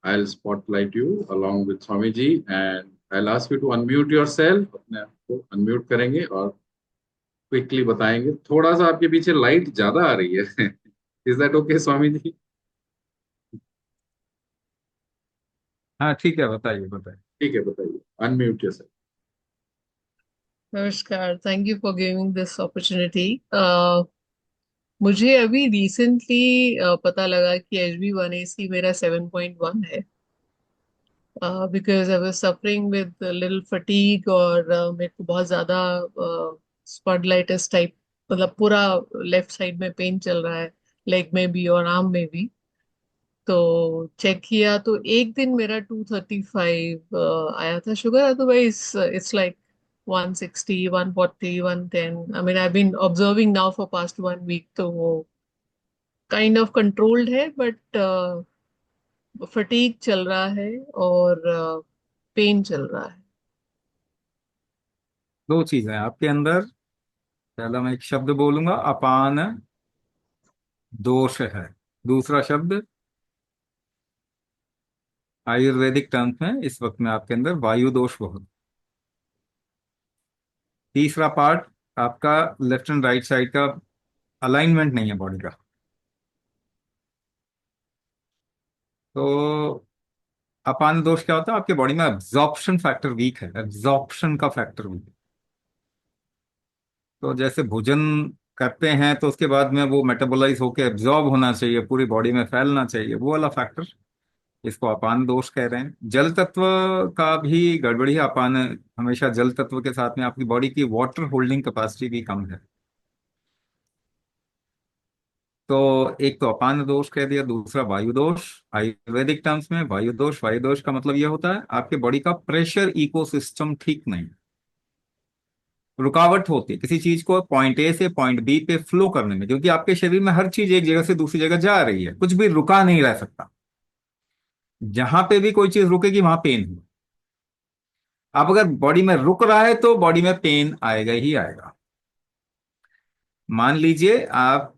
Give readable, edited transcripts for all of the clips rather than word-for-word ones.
I'll spotlight you along with Swami ji and I'll ask you to unmute yourself. अपने आप को unmute करेंगे और क्विकली बताएंगे. थोड़ा सा आपके पीछे लाइट ज्यादा आ रही है. Is that okay Swami ji? हाँ ठीक है, बताइए बताइए। ठीक है, बताइए. Unmute yourself. नमस्कार, thank you for giving this opportunity. मुझे अभी रिसेंटली पता लगा कि HB1AC मेरा 7.1 है, because I was suffering with little fatigue और मेरे को बहुत ज्यादा स्पॉन्डिलाइटिस टाइप, मतलब पूरा लेफ्ट साइड में पेन चल रहा है, लेग में भी और आर्म में भी। तो चेक किया तो एक दिन मेरा 235 आया था sugar, otherwise it's like 160, 140, 110। I mean I been observing now for past 1 week, तो वो काइंड ऑफ कंट्रोल्ड है, बट फटीग चल रहा है और पेन चल रहा है। दो चीजें हैं आपके अंदर। पहला मैं एक शब्द बोलूंगा, अपान दोष है। दूसरा शब्द आयुर्वेदिक टर्म्स में इस वक्त में आपके अंदर वायु दोष बहुत। तीसरा पार्ट आपका लेफ्ट एंड राइट साइड का अलाइनमेंट नहीं है बॉडी का। तो अपान दोष क्या होता है? आपके बॉडी में एब्जॉर्प्शन फैक्टर वीक है, एब्जॉर्प्शन का फैक्टर वीक है। तो जैसे भोजन करते हैं तो उसके बाद में वो मेटाबोलाइज होकर एब्जॉर्ब होना चाहिए, पूरी बॉडी में फैलना चाहिए, वो वाला फैक्टर, इसको अपान दोष कह रहे हैं। जल तत्व का भी गड़बड़ी है। अपान हमेशा जल तत्व के साथ में आपकी बॉडी की वाटर होल्डिंग कैपेसिटी भी कम है। तो एक तो अपान दोष कह दिया, दूसरा वायु दोष। आयुर्वेदिक टर्म्स में वायु दोष का मतलब यह होता है आपके बॉडी का प्रेशर इकोसिस्टम ठीक नहीं, रुकावट होती है किसी चीज को पॉइंट ए से पॉइंट बी पे फ्लो करने में, क्योंकि आपके शरीर में हर चीज एक जगह से दूसरी जगह जा रही है, कुछ भी रुका नहीं रह सकता। जहां पे भी कोई चीज रुकेगी वहां पेन होगा। अब अगर बॉडी में रुक रहा है तो बॉडी में पेन आएगा ही आएगा। मान लीजिए आपका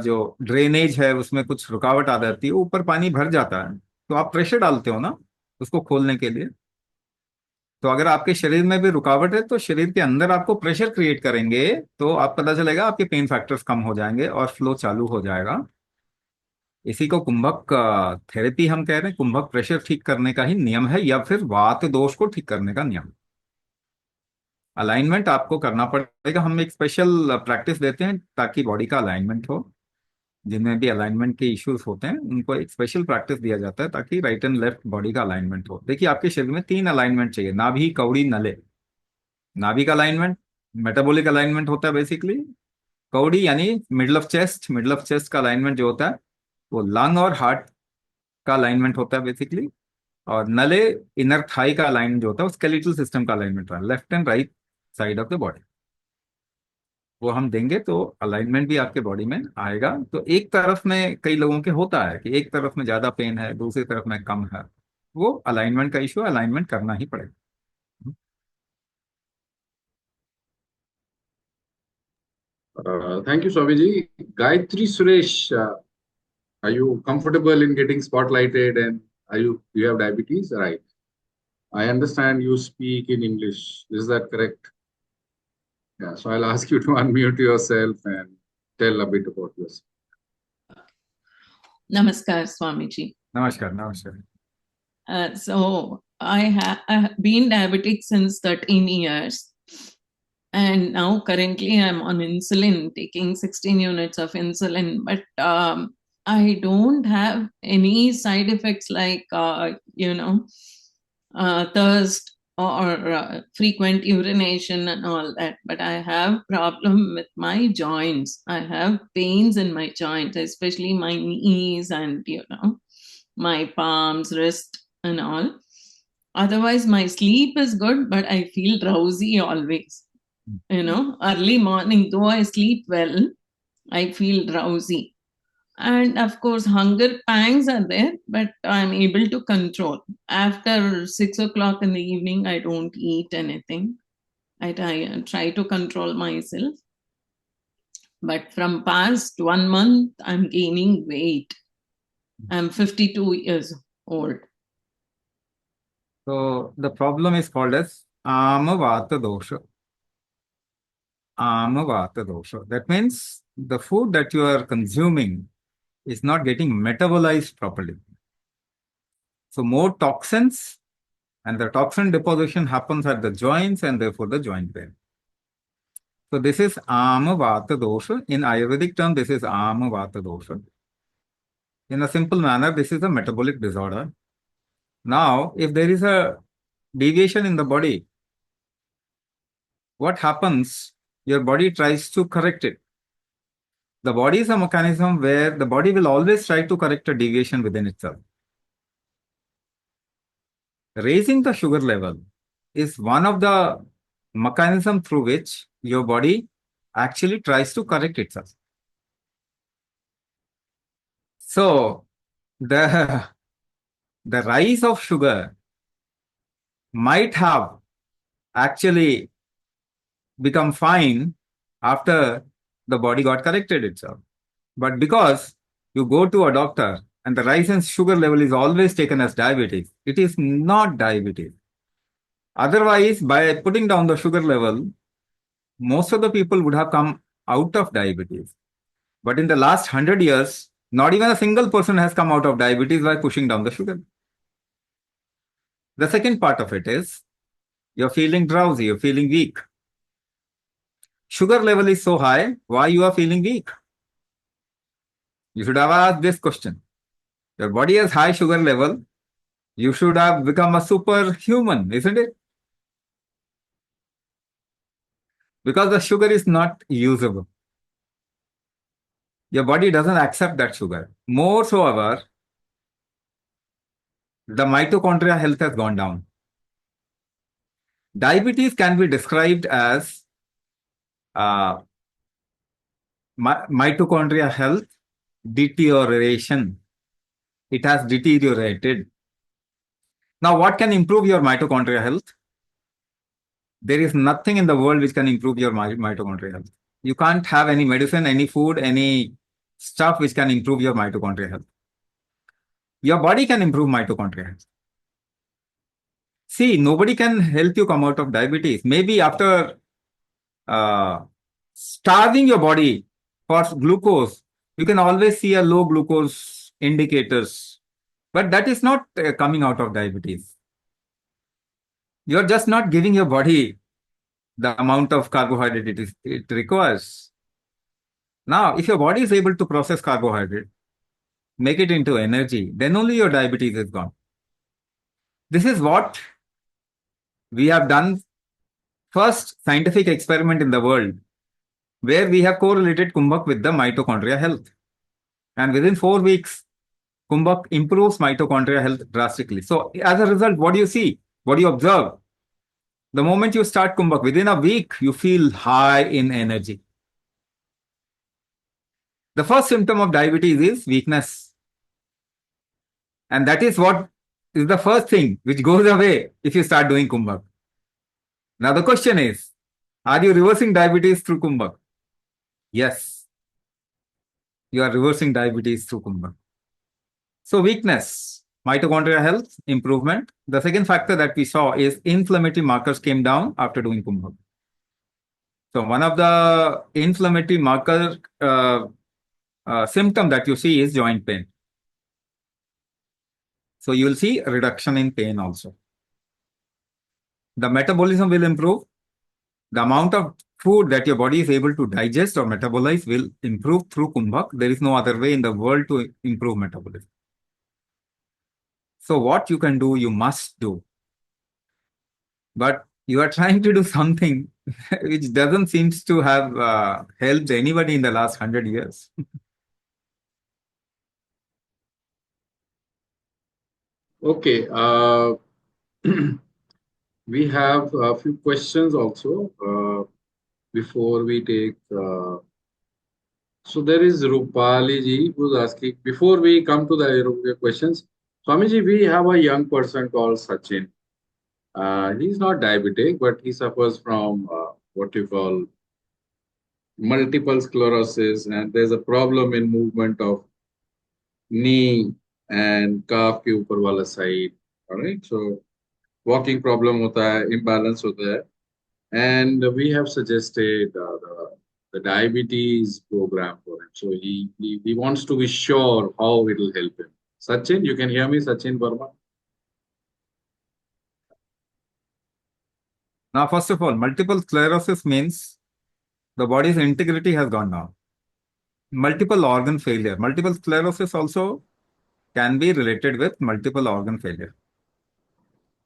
जो ड्रेनेज है उसमें कुछ रुकावट आ जाती है, ऊपर पानी भर जाता है, तो आप प्रेशर डालते हो ना उसको खोलने के लिए। तो अगर आपके शरीर में भी रुकावट है तो शरीर के अंदर आपको प्रेशर क्रिएट करेंगे, तो आप पता चलेगा आपके पेन फैक्टर्स कम हो जाएंगे और फ्लो चालू हो जाएगा। इसी को कुंभक थेरेपी हम कह रहे हैं। कुंभक प्रेशर ठीक करने का ही नियम है, या फिर वात दोष को ठीक करने का नियम। अलाइनमेंट आपको करना पड़ेगा। हम एक स्पेशल प्रैक्टिस देते हैं ताकि बॉडी का अलाइनमेंट हो। जिनमें भी अलाइनमेंट के इश्यूज होते हैं उनको एक स्पेशल प्रैक्टिस दिया जाता है ताकि राइट एंड लेफ्ट बॉडी का अलाइनमेंट हो। देखिए आपके शरीर में तीन अलाइनमेंट चाहिए, नाभि, कउड़ी, नले। नाभि का अलाइनमेंट मेटाबॉलिक अलाइनमेंट होता है बेसिकली। कउड़ी यानी middle of chest, middle of chest का अलाइनमेंट जो होता है वो लंग और हार्ट का अलाइनमेंट होता है बेसिकली। और नले इनर थाई का अलाइनमेंट जो होता है वो स्केलेटल सिस्टम का अलाइनमेंट होता है, left and right side of the body. वो हम देंगे तो अलाइनमेंट भी आपके बॉडी में आएगा। तो एक तरफ में कई लोगों के होता है कि एक तरफ में ज्यादा पेन है, दूसरी तरफ में कम है, वो अलाइनमेंट का इशू, अलाइनमेंट करना ही पड़ेगा। Thank you, Swami ji. Gayatri Suresh, are you comfortable in getting spotlighted and you have diabetes? Right. I understand you speak in English. Is that correct? Yeah. So I'll ask you to unmute yourself and tell a bit about yourself. Namaskar, Swamiji. नमस्कार नमस्कार। So I have been diabetic since 13 years. And now currently I'm on insulin, taking 16 units of insulin. But I don't have any side effects like, thirst or frequent urination and all that. But I have problem with my joints. I have pains in my joints, especially my knees and, my palms, wrist and all. Otherwise, my sleep is good, but I feel drowsy always. Early morning, though I sleep well, I feel drowsy. And of course, hunger pangs are there, but I'm able to control. After 6 o'clock in the evening, I don't eat anything. I try to control myself. But from past 1 month, I'm gaining weight. I'm 52 years old. So the problem is called as Amavata dosha. Amavata dosha. That means the food that you are consuming is not getting metabolized properly. So more toxins, and the toxin deposition happens at the joints and therefore the joint pain. So this is Amavata dosha. In Ayurvedic term, this is Amavata dosha. In a simple manner, this is a metabolic disorder. Now, if there is a deviation in the body, what happens? Your body tries to correct it. The body is a mechanism where the body will always try to correct a deviation within itself. Raising the sugar level is one of the mechanism through which your body actually tries to correct itself. So the rise of sugar might have actually become fine after the body got corrected itself. But because you go to a doctor and the rise in sugar level is always taken as diabetes, it is not diabetes. Otherwise, by putting down the sugar level, most of the people would have come out of diabetes. But in the last 100 years, not even a single person has come out of diabetes by pushing down the sugar. The second part of it is you're feeling drowsy, you're feeling weak. Sugar level is so high, why you are feeling weak? You should have asked this question. Your body has high sugar level, you should have become a superhuman, isn't it? Because the sugar is not usable. Your body doesn't accept that sugar. Moreover, the mitochondria health has gone down. Diabetes can be described as mitochondria health deterioration. It has deteriorated. Now, what can improve your mitochondria health? There is nothing in the world which can improve your mitochondria health. You can't have any medicine, any food, any stuff which can improve your mitochondria health. Your body can improve mitochondria health. See, nobody can help you come out of diabetes. Maybe after starving your body for glucose, you can always see a low glucose indicators, but that is not coming out of diabetes. You're just not giving your body the amount of carbohydrate it requires. Now, if your body is able to process carbohydrate, make it into energy, then only your diabetes is gone. This is what we have done first scientific experiment in the world where we have correlated Kumbhak with the mitochondria health. And within 4 weeks, Kumbhak improves mitochondria health drastically. So as a result, what do you see? What do you observe? The moment you start Kumbhak, within a week, you feel high in energy. The first symptom of diabetes is weakness. And that is what is the first thing which goes away if you start doing Kumbhak. Now the question is, are you reversing diabetes through Kumbhak? Yes. You are reversing diabetes through Kumbhak. So weakness, mitochondria health, improvement. The second factor that we saw is inflammatory markers came down after doing Kumbhak. So one of the inflammatory marker symptom that you see is joint pain. So you will see a reduction in pain also. The metabolism will improve. The amount of food that your body is able to digest or metabolize will improve through Kumbhak. There is no other way in the world to improve metabolism. So what you can do, you must do. But you are trying to do something which doesn't seem to have helped anybody in the last 100 years. Okay. We have a few questions also before we take. So there is Rupali ji who's asking, before we come to the Ayurveda questions, Swamiji, we have a young person called Sachin. He's not diabetic, but he suffers from what you call multiple sclerosis, and there's a problem in movement of knee and calf के ऊपर वाला side. All right. So walking problem होता है, imbalance होता है, and we have suggested the diabetes program for him. So he wants to be sure how it will help him. Sachin, you can hear me, Sachin Verma? Now, first of all, multiple sclerosis means the body's integrity has gone down. Multiple organ failure. Multiple sclerosis also can be related with multiple organ failure.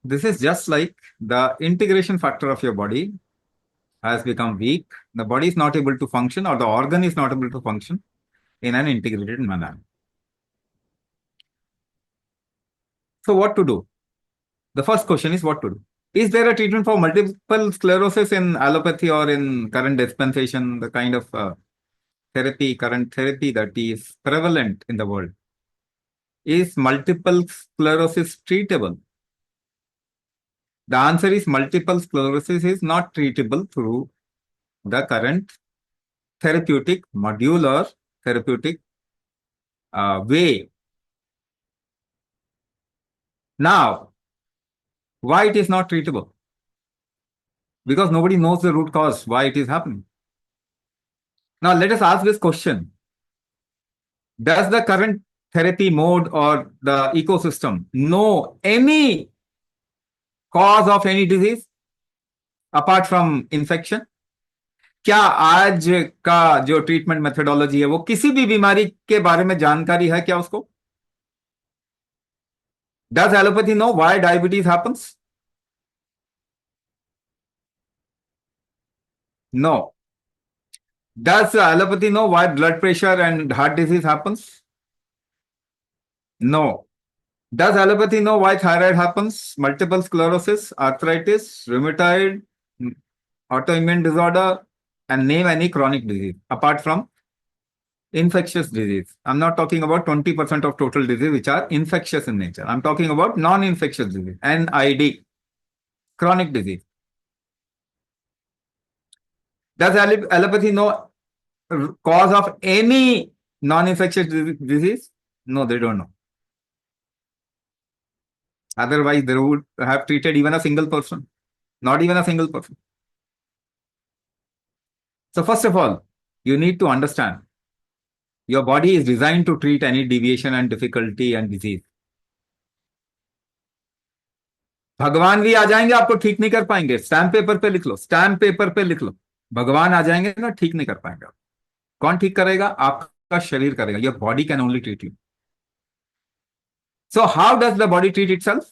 This is just like the integration factor of your body has become weak. The body is not able to function, or the organ is not able to function in an integrated manner. So what to do? The first question is what to do. Is there a treatment for multiple sclerosis in allopathy or in current dispensation, the kind of current therapy that is prevalent in the world? Is multiple sclerosis treatable? The answer is multiple sclerosis is not treatable through the current therapeutic module or therapeutic way. Now, why it is not treatable? Because nobody knows the root cause, why it is happening. Now, let us ask this question. Does the current therapy mode or the ecosystem know any cause of any disease apart from infection? क्या आज का जो treatment methodology है वो किसी भी बीमारी के बारे में जानकारी है क्या उसको? Does allopathy know why diabetes happens? No. Does allopathy know why blood pressure and heart disease happens? No. Does allopathy know why thyroid happens, multiple sclerosis, arthritis, rheumatoid, autoimmune disorder, and name any chronic disease apart from infectious disease? I'm not talking about 20% of total disease which are infectious in nature. I'm talking about non-infectious disease, NID, chronic disease. Does allopathy know cause of any non-infectious disease? No, they don't know. Otherwise, they would have treated even a single person, not even a single person. So first of all, you need to understand your body is designed to treat any deviation and difficulty and disease. भगवान भी आ जाएंगे, आपको ठीक नहीं कर पाएंगे. Stamp paper पे लिख लो, स्टैम्प पेपर पे लिख लो. भगवान आ जाएंगे ना, ठीक नहीं कर पाएंगे. कौन ठीक करेगा? आपका शरीर करेगा. Your body can only treat you. So how does the body treat itself?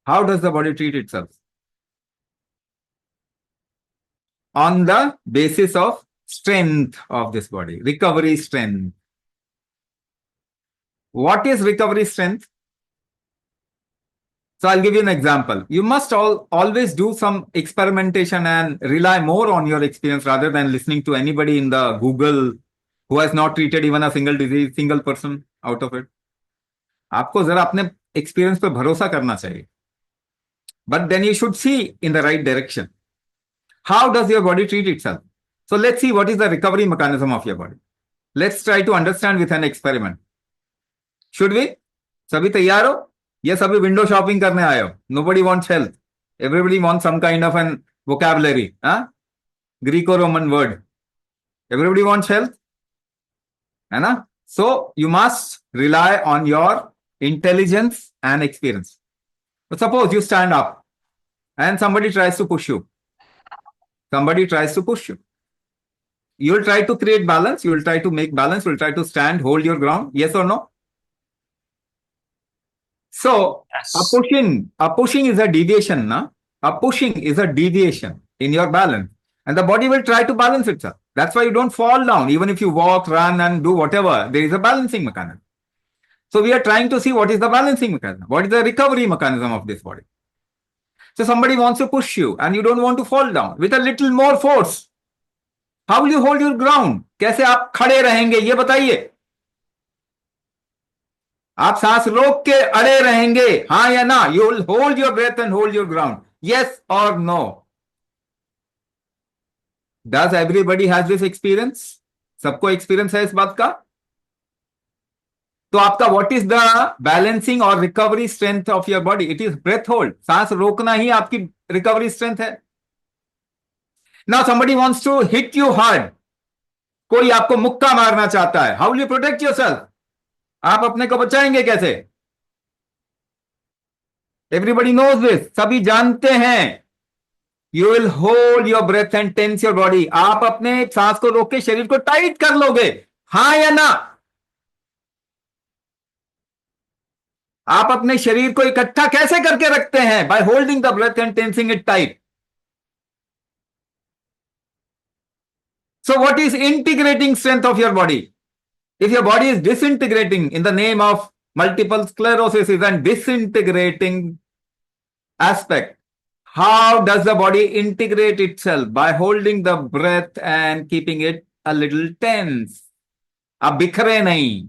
How does the body treat itself? On the basis of strength of this body, recovery strength. What is recovery strength? So I'll give you an example. You must always do some experimentation and rely more on your experience rather than listening to anybody in the Google who has not treated even a single disease, single person out of it. आपको जरा अपने experience पे भरोसा करना चाहिए. But then you should see in the right direction. How does your body treat itself? So let's see what is the recovery mechanism of your body. Let's try to understand with an experiment. Should we? सभी तैयार हो? ये सभी window shopping करने आए हो. Nobody wants health. Everybody wants some kind of an vocabulary. Greco-Roman word. Everybody wants health. है ना? So you must rely on your intelligence and experience. But suppose you stand up and somebody tries to push you. Somebody tries to push you. You will try to create balance. You will try to make balance. You will try to stand, hold your ground. Yes or no? So Yes. a pushing is a deviation. A pushing is a deviation in your balance. And the body will try to balance itself. That's why you don't fall down. Even if you walk, run, and do whatever, there is a balancing mechanism. So we are trying to see what is the balancing mechanism. What is the recovery mechanism of this body? So somebody wants to push you and you don't want to fall down. With a little more force, how will you hold your ground? कैसे आप खड़े रहेंगे ये बताइए. आप सांस रोक के अड़े रहेंगे, हाँ या ना? You will hold your breath and hold your ground. Yes or no? Does everybody has this experience? सबको experience है इस बात का? तो आपका व्हाट इज द बैलेंसिंग और recovery strength of your body? It is breath hold, सांस रोकना ही आपकी रिकवरी स्ट्रेंथ है। Now somebody wants to hit you hard, कोई आपको मुक्का मारना चाहता है, how will you protect yourself? आप अपने को बचाएंगे कैसे? एवरीबडी नोज दिस, सभी जानते हैं। You will hold your breath and tense your body, आप अपने सांस को रोक के शरीर को टाइट कर लोगे, हाँ या ना? आप अपने शरीर को इकट्ठा कैसे करके रखते हैं? By holding the breath and tensing it tight. So what is integrating strength of your body? If your body is disintegrating in the name of multiple sclerosis is an disintegrating aspect, how does the body integrate itself? By holding the breath and keeping it a little tense. अब बिखरे नहीं।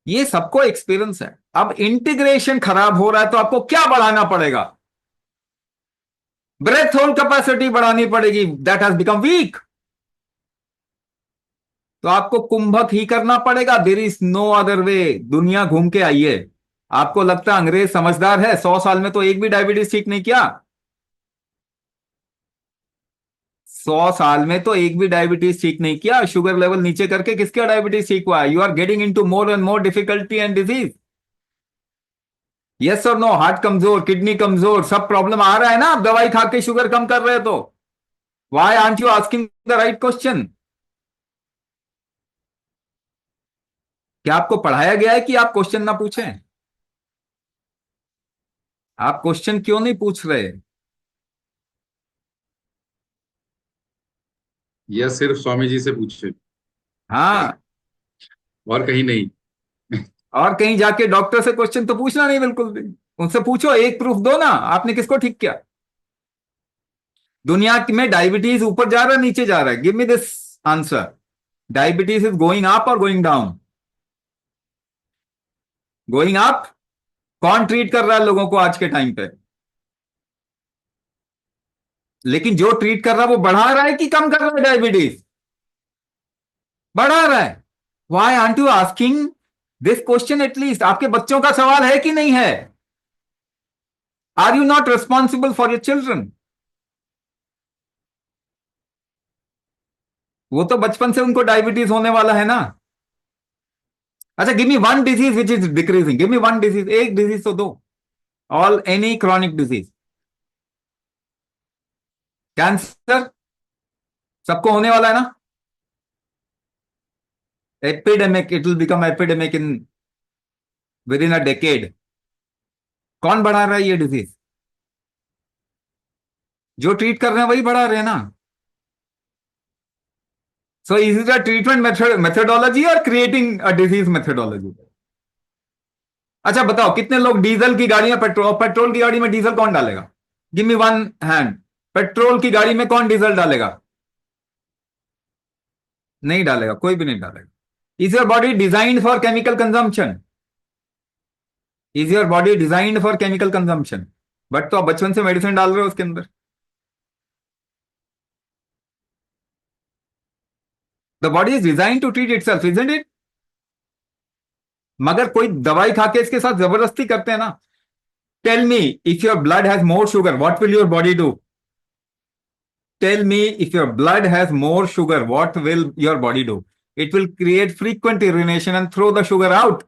ये सबको experience है। अब integration खराब हो रहा है तो आपको क्या बढ़ाना पड़ेगा? ब्रेथ होल्ड कैपेसिटी बढ़ानी पड़ेगी, दैट हैज बिकम वीक। तो आपको कुंभक ही करना पड़ेगा, there is no other way. दुनिया घूम के आइए। आपको लगता है अंग्रेज समझदार है, 100 साल में तो एक भी डायबिटीज ठीक नहीं किया। 100 साल में तो एक भी डायबिटीज ठीक नहीं किया। शुगर लेवल नीचे करके किसका डायबिटीज ठीक हुआ? You are getting into more and more difficulty and disease. Yes और नो? हार्ट कमजोर, किडनी कमजोर, सब प्रॉब्लम आ रहा है ना। आप दवाई खा के शुगर कम कर रहे हो तो why aren't you asking the right question? क्या आपको पढ़ाया गया है कि आप क्वेश्चन ना पूछें? आप क्वेश्चन क्यों नहीं पूछ रहे? यह सिर्फ स्वामी जी से पूछे, हाँ, और कहीं नहीं। और कहीं जाके डॉक्टर से क्वेश्चन तो पूछना नहीं बिल्कुल भी। उनसे पूछो, एक प्रूफ दो ना, आपने किसको ठीक किया? दुनिया में डायबिटीज ऊपर जा रहा है नीचे जा रहा है? Give me this answer. Diabetes is going up और गोइंग डाउन? Going up. कौन ट्रीट कर रहा है लोगों को आज के टाइम पे? लेकिन जो ट्रीट कर रहा है वो बढ़ा रहा है कि कम कर रहा है? डायबिटीज बढ़ा रहा है। Why aren't you asking this question? At least आपके बच्चों का सवाल है कि नहीं है? Are you not responsible for your children? वो तो बचपन से उनको डायबिटीज होने वाला है ना। अच्छा, give me one disease which is decreasing. Give me one disease, एक डिजीज तो दो। All any chronic disease. Cancer सबको होने वाला है ना? Epidemic, it will become epidemic in with in a decade. कौन बढ़ा रहा है ये डिजीज? जो ट्रीट कर रहे हैं वही बढ़ा रहे हैं ना। So is it a treatment methodology और क्रिएटिंग अ डिजीज मेथोडोलॉजी? अच्छा बताओ, कितने लोग डीजल की गाड़ी में पेट्रोल, पेट्रोल की गाड़ी में डीजल कौन डालेगा? Give me one hand. Petrol की गाड़ी में कौन डीजल डालेगा? नहीं डालेगा, कोई भी नहीं डालेगा। Is your body designed for chemical consumption? Is your body designed for chemical consumption? But तो आप बचपन से मेडिसिन डाल रहे हो उसके अंदर। The body is design to treat itself, isn't it? मगर कोई दवाई खा के इसके साथ जबरदस्ती करते हैं ना। Tell me, if your blood has more sugar, what will your body do? Tell me, if your blood has more sugar, what will your body do? It will create frequent urination and throw the sugar out.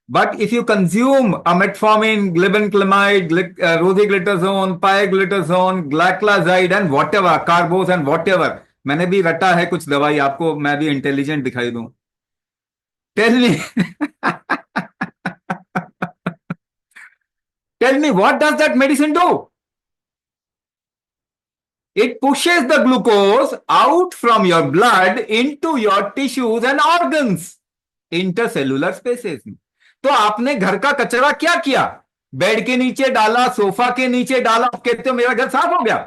But if you consume a metformin, glibenclamide, rosiglitazone, pioglitazone, gliclazide and whatever, carbos and whatever, मैंने भी रटा है कुछ दवाई, आपको मैं भी intelligent दिखाई दूं। Tell me, tell me, what does that medicine do? It pushes the glucose out from your blood into your tissues and organs, intercellular spaces. तो आपने घर का कचरा क्या किया? बेड के नीचे डाला, सोफा के नीचे डाला, आप कहते हो मेरा घर साफ हो गया।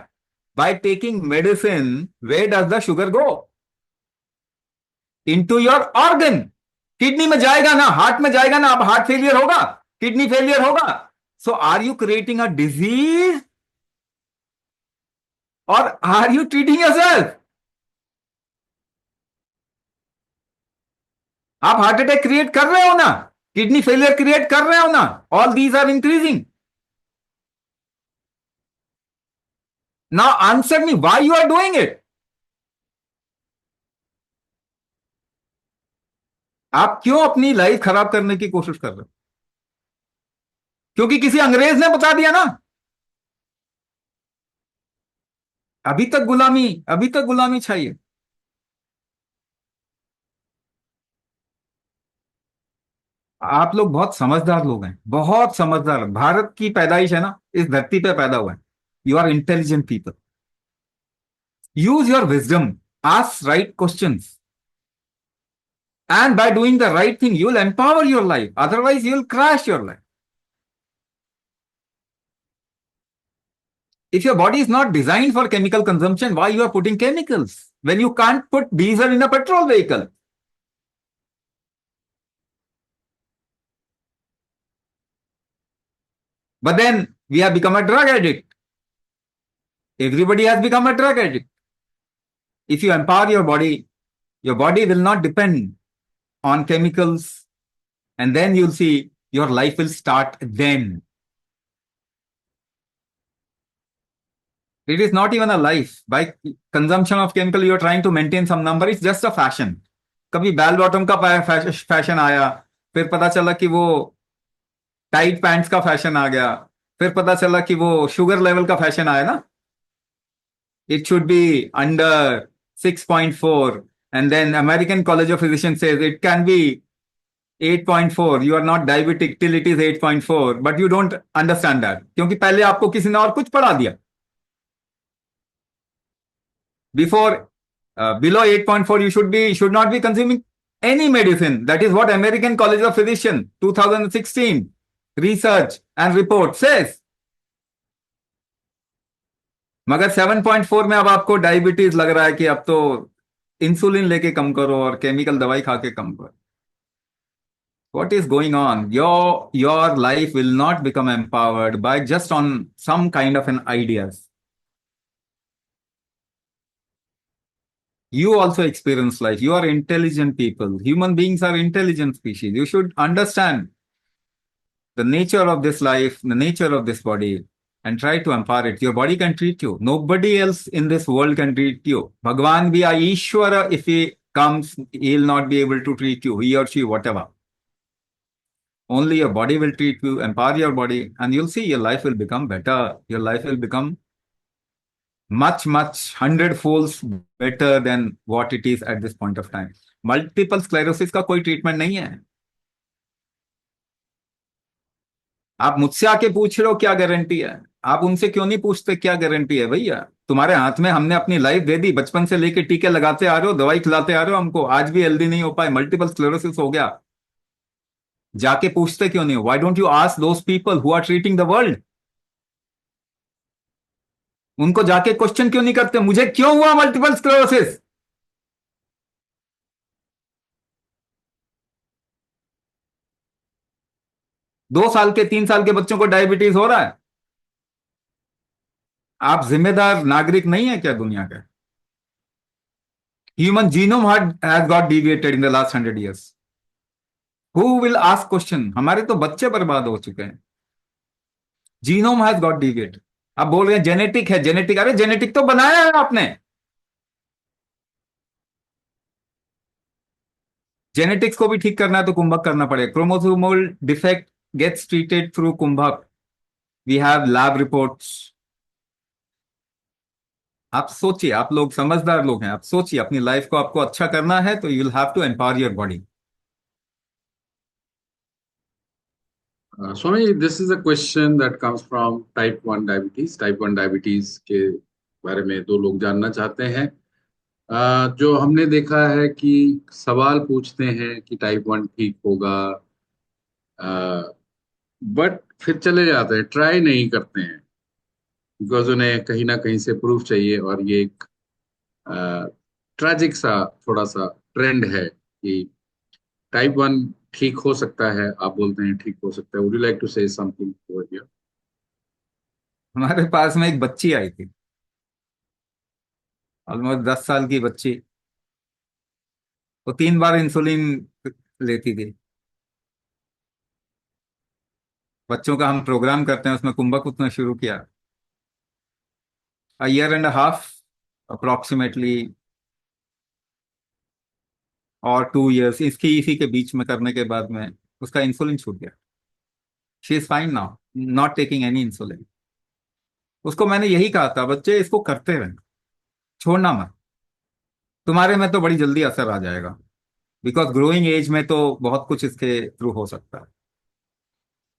By taking medicine, where does the sugar go? Into your organ. Kidney में जाएगा ना, हार्ट में जाएगा ना, अब हार्ट फेलियर होगा, किडनी फेलियर होगा। So are you creating a disease? Or are you treating yourself? आप हार्ट अटैक क्रिएट कर रहे हो ना, किडनी फेलियर क्रिएट कर रहे हो ना, all these are increasing. Now answer me why you are doing it. आप क्यों अपनी लाइफ खराब करने की कोशिश कर रहे हो? क्योंकि किसी अंग्रेज ने बता दिया ना. अभी तक गुलामी छाई है. आप लोग बहुत समझदार लोग हैं, बहुत समझदार. भारत की पैदाइश है ना, इस धरती पे पैदा हुआ है. You are intelligent people. Use your wisdom, ask right questions, and by doing the right thing you'll empower your life, otherwise you'll crash your life. If your body is not designed for chemical consumption, why you are putting chemicals when you can't put diesel in a petrol vehicle? But then we have become a drug addict. Everybody has become a drug addict. If you empower your body will not depend on chemicals, and then you'll see your life will start then. It is not even a life. By consumption of chemical, you are trying to maintain some number. It's just a fashion. कभी bell bottom का fashion आया, फिर पता चला कि वो tight pants का fashion आ गया, फिर पता चला कि वो शुगर लेवल का फैशन आया ना. It should be under 6.4, and then American College of Physicians says it can be 8.4. You are not diabetic till it is 8.4, but you don't understand that क्योंकि पहले आपको किसी ने और कुछ पढ़ा दिया. Before below 8.4 you should not be consuming any medicine. That is what American College of Physicians 2016 research and report says. मगर 7.4 में अब आपको डायबिटीज लग रहा है कि अब तो इंसुलिन लेके कम करो और केमिकल दवाई खा के कम करो. What is going on? Your life will not become empowered by just on some kind of an ideas. You also experience life. You are intelligent people. Human beings are intelligent species. You should understand the nature of this life, the nature of this body, and try to empower it. Your body can treat you. Nobody else in this world can treat you. Bhagwan bhi Ishwara, if he comes, he'll not be able to treat you, he or she, whatever. Only your body will treat you. Empower your body, and you'll see your life will become better. Your life will become much, 100 folds better than what it is at this point of time. Multiple sclerosis का कोई treatment नहीं है. आप मुझसे आके पूछ रहे हो क्या गारंटी है, आप उनसे क्यों नहीं पूछते क्या गारंटी है? भैया तुम्हारे हाथ में हमने अपनी लाइफ दे दी, बचपन से लेके टीके लगाते आ रहे हो, दवाई खिलाते आ रहे हो हमको, आज भी हेल्दी नहीं हो पाए, मल्टीपल स्क्लेरोसिस हो गया. जाके पूछते क्यों नहीं हो? Why don't you ask those people who are treating the world? उनको जाके क्वेश्चन क्यों नहीं करते, मुझे क्यों हुआ मल्टीपल स्क्लेरोसिस? दो साल के 3 साल के बच्चों को डायबिटीज हो रहा है. आप जिम्मेदार नागरिक नहीं है क्या दुनिया के? Human genome has got deviated in the last 100 years. Who will ask question? हमारे तो बच्चे बर्बाद हो चुके हैं. Genome has got deviated. आप बोल रहे हैं जेनेटिक है, जेनेटिक. अरे जेनेटिक तो बनाया है आपने. जेनेटिक्स को भी ठीक करना है तो कुंभक करना पड़ेगा. Chromosomal defect gets treated through kumbhak. We have lab reports. आप सोचिए, आप लोग समझदार लोग हैं, आप सोचिए अपनी लाइफ को आपको अच्छा करना है तो you will have to empower your body. Swami, this is a question that comes from type 1 diabetes. Type 1 diabetes के बारे में दो लोग जानना चाहते हैं. जो हमने देखा है कि सवाल पूछते हैं कि टाइप 1 ठीक होगा, बट फिर चले जाते हैं, ट्राई नहीं करते हैं, बिकॉज उन्हें कहीं ना कहीं से प्रूफ चाहिए. और ये एक ट्रेजिक सा थोड़ा सा ट्रेंड है कि टाइप 1 ठीक हो सकता है. आप बोलते हैं ठीक हो सकता है. Would you like to say something over here? हमारे पास में एक बच्ची आई थी, ऑलमोस्ट 10 साल की बच्ची. वो 3 बार इंसुलिन लेती थी। बच्चों का हम प्रोग्राम करते हैं, उसमें कुंभक उतना शुरू किया, ईयर एंड हाफ अप्रोक्सीमेटली, और 2 इयर्स इसकी इसी के बीच में करने के बाद में उसका इंसुलिन छूट गया। She is fine now, not taking any insulin. उसको मैंने यही कहा था, बच्चे इसको करते रहें, छोड़ना मत, तुम्हारे में तो बड़ी जल्दी असर आ जाएगा, बिकॉज ग्रोइंग एज में तो बहुत कुछ इसके थ्रू हो सकता है।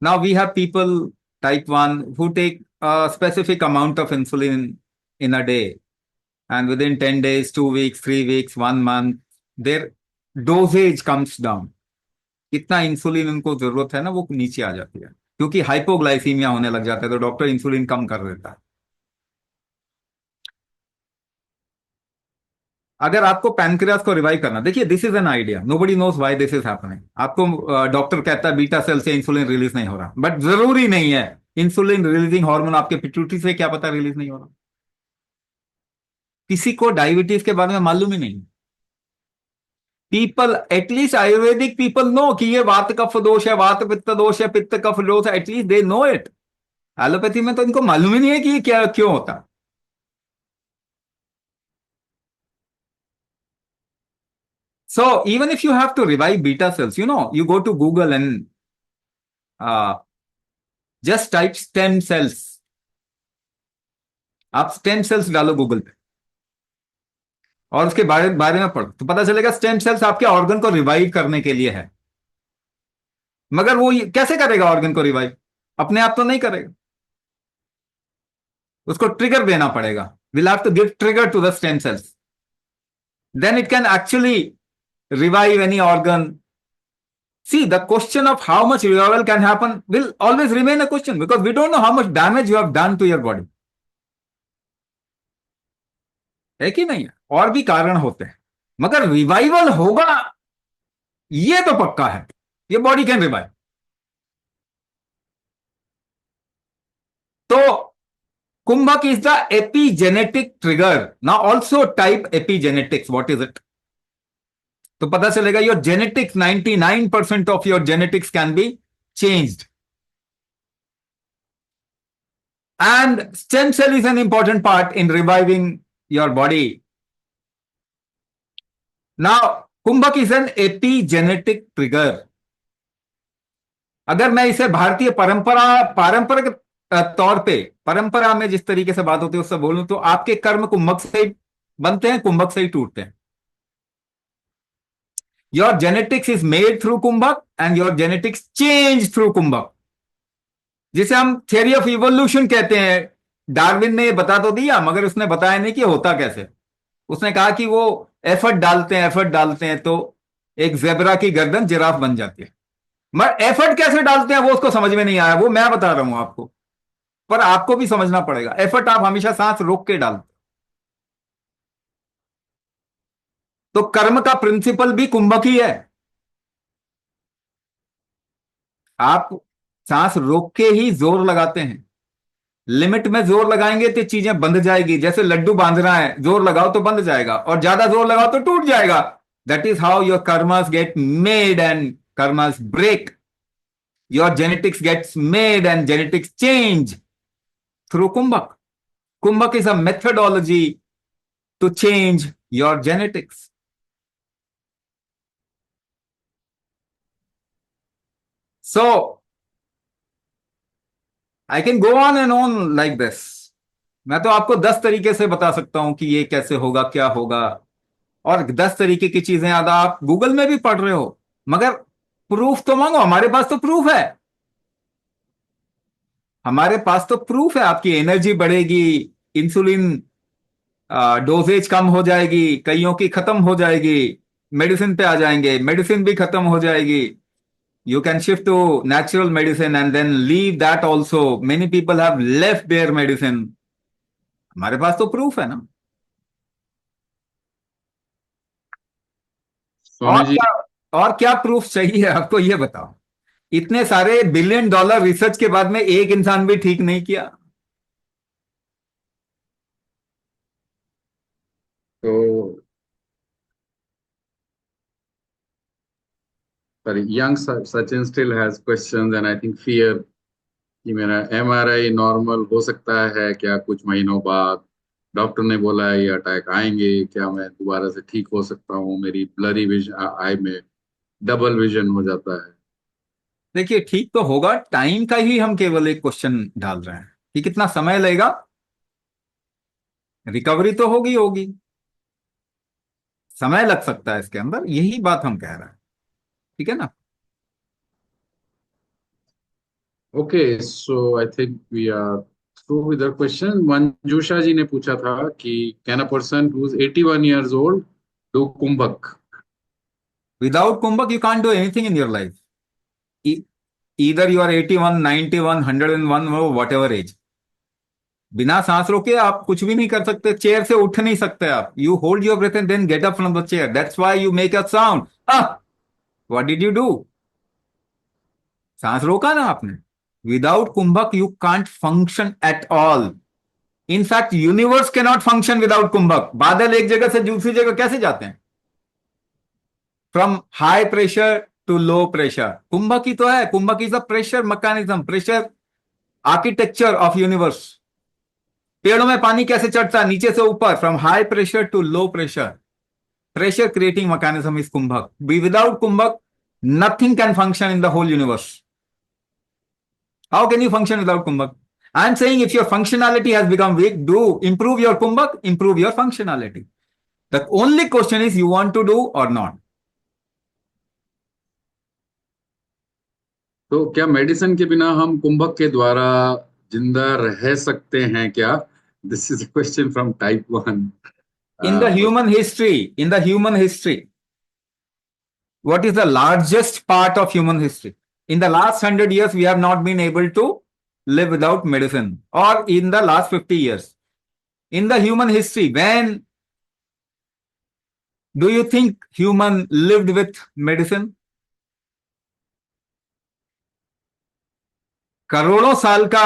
Now we have people type 1 who take a specific amount of insulin in a day, and within 10 days, 2 weeks, 3 weeks, 1 month, their dosage comes down। इतना इंसुलिन उनको जरूरत है ना, वो नीचे आ जाती है, क्योंकि हाइपोग्लाइसीमिया होने लग जाता है, तो डॉक्टर इंसुलिन कम कर देता है। अगर आपको पैनक्रियास को रिवाइव करना, देखिए this is an idea, nobody knows why this is happening. आपको डॉक्टर कहता है बीटा सेल से इंसुलिन रिलीज नहीं हो रहा, बट जरूरी नहीं है। इंसुलिन रिलीजिंग हार्मोन आपके पिट्यूटरी से क्या पता रिलीज नहीं हो रहा। किसी को डायबिटीज के बारे में मालूम ही नहीं। People, at least Ayurvedic people know कि ये वात कफ दोष है, वात पित्त दोष है, पित्त कफ दोष है, at least they know it. Allopathy में तो इनको मालूम ही नहीं है कि ये क्या क्यों होता है। So even if you have to revive beta cells, you go to Google and just type stem cells। आप स्टेम सेल्स डालो गूगल पे और उसके बारे बारे में पढ़ो, तो पता चलेगा स्टेम सेल्स आपके ऑर्गन को रिवाइव करने के लिए है। मगर वो कैसे करेगा ऑर्गन को रिवाइव? अपने आप तो नहीं करेगा, उसको ट्रिगर देना पड़ेगा। Will have to give trigger to the stem cells, then it can actually revive any organ। See, the question of how much revival can happen will always remain a question, because we don't know how much damage you have done to your body। है कि नहीं है? और भी कारण होते हैं, मगर रिवाइवल होगा ये तो पक्का है, ये बॉडी कैन रिवाइव। तो kumbhak is the epigenetic trigger. Now also type epigenetics, what is it? तो पता चलेगा your genetics, 99% of your genetics can be changed, and stem cell is an important part in reviving your body. Now kumbhak is an epigenetic trigger. अगर मैं इसे भारतीय पारंपरिक तौर पे, परंपरा में जिस तरीके से बात होती है उससे बोलूं, तो आपके कर्म कुंभक से ही बनते हैं, कुंभक से ही टूटते हैं। Your genetics is made through kumbhak and your genetics change through kumbhak, जिसे हम थियरी ऑफ इवोल्यूशन कहते हैं। डार्विन ने बता तो दिया, मगर उसने बताया नहीं कि होता कैसे। उसने कहा कि वो एफर्ट डालते हैं तो एक जेबरा की गर्दन जिराफ बन जाती है। मगर एफर्ट कैसे डालते हैं वो उसको समझ में नहीं आया, वो मैं बता रहा हूं आपको। पर आपको भी समझना पड़ेगा, एफर्ट आप हमेशा सांस रोक के डालते। तो कर्म का प्रिंसिपल भी कुंभक ही है। आप सांस रोक के ही जोर लगाते हैं। लिमिट में जोर लगाएंगे तो चीजें बंध जाएगी, जैसे लड्डू बांधना है, जोर लगाओ तो बंध जाएगा, और ज्यादा जोर लगाओ तो टूट जाएगा। That is how your karmas get made and karmas break. Your genetics gets made and genetics change through kumbhak. Kumbhak is a methodology to change your genetics। So I can go on and on like this। मैं तो आपको 10 तरीके से बता सकता हूं कि ये कैसे होगा, क्या होगा, और 10 तरीके की चीजें आधा आप गूगल में भी पढ़ रहे हो, मगर प्रूफ तो मांगो। हमारे पास तो प्रूफ है, हमारे पास तो प्रूफ है। आपकी एनर्जी बढ़ेगी, इंसुलिन डोजेज कम हो जाएगी, कईयों की खत्म हो जाएगी, मेडिसिन पे आ जाएंगे, मेडिसिन भी खत्म हो जाएगी। You can shift to natural medicine and then leave that also। Many people have left their medicine। हमारे पास तो प्रूफ है ना। स्वामी जी, और क्या प्रूफ चाहिए आपको, ये बताओ। इतने सारे बिलियन डॉलर रिसर्च के बाद में एक इंसान भी ठीक नहीं किया। तो sorry, young Sachin still has questions and I think fear कि मेरा MRI नॉर्मल हो सकता है क्या कुछ महीनों बाद, डॉक्टर ने बोला है ये अटैक आएंगे, क्या मैं दोबारा से ठीक हो सकता हूँ, मेरी ब्लरी विजन आई में डबल विजन हो जाता है। देखिए ठीक तो होगा, टाइम का ही हम केवल एक क्वेश्चन डाल रहे हैं कि कितना समय लगेगा, रिकवरी तो होगी होगी, समय लग सकता है इसके अंदर, यही बात हम कह रहे हैं, ठीक है ना। Okay, so I think we are through with the question. Manjusha ji ने पूछा था कि can a person who is 81 years old do kumbhak? Without kumbhak you can't do anything in your life, either you are 81, 91, 101 whatever age, बिना सांस रोके आप कुछ भी नहीं कर सकते, चेयर से उठ नहीं सकते आप, you hold your breath and then get up from the chair, that's why you make a sound, what did you do, सांस रोका ना आपने। Without kumbhak you can't function at all, in fact universe के नॉट फंक्शन विदाउट कुंभक। बादल एक जगह से दूसरी जगह कैसे जाते हैं, from high pressure to low pressure, kumbhak ही तो है, kumbhak is the pressure mechanism, pressure architecture of universe. पेड़ों में पानी कैसे चढ़ता है, नीचे से ऊपर, from high pressure to low pressure, pressure creating mechanism is kumbhak. Without kumbhak nothing can function in the whole universe. How can you function without kumbhak? I'm saying if your functionality has become weak, do improve your kumbhak, improve your functionality. The only question is you want to do or not. तो क्या medicine के बिना हम कुंभक के द्वारा जिंदा रह सकते हैं क्या? This is a question from type 1। In the human history, what is the largest part of human history? In the last 100 years, we have not been able to live without medicine, or in the last 50 years. In the human history, when do you think human lived with medicine? करोड़ों साल का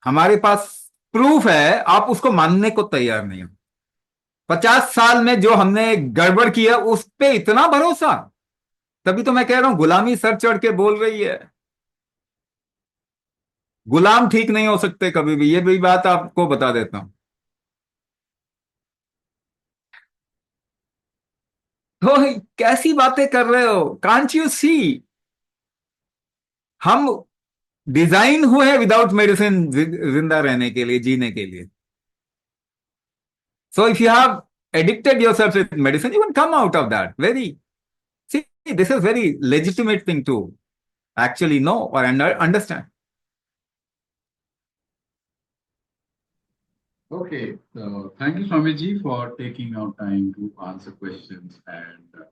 हमारे पास proof है, आप उसको मानने को तैयार नहीं हो। 50 साल में जो हमने गड़बड़ किया उस पे इतना भरोसा, तभी तो मैं कह रहा हूं गुलामी सर चढ़ के बोल रही है। गुलाम ठीक नहीं हो सकते कभी भी, ये भी बात आपको बता देता हूं। तो कैसी बातें कर रहे हो, कांट यू सी, हम डिजाइन हुए हैं विदाउट मेडिसिन जिंदा रहने के लिए, जीने के लिए। So if you have addicted yourself with medicine, you can come out of that. See, this is very legitimate thing to actually know or understand. Okay, so thank you, Swamiji, for taking out time to answer questions and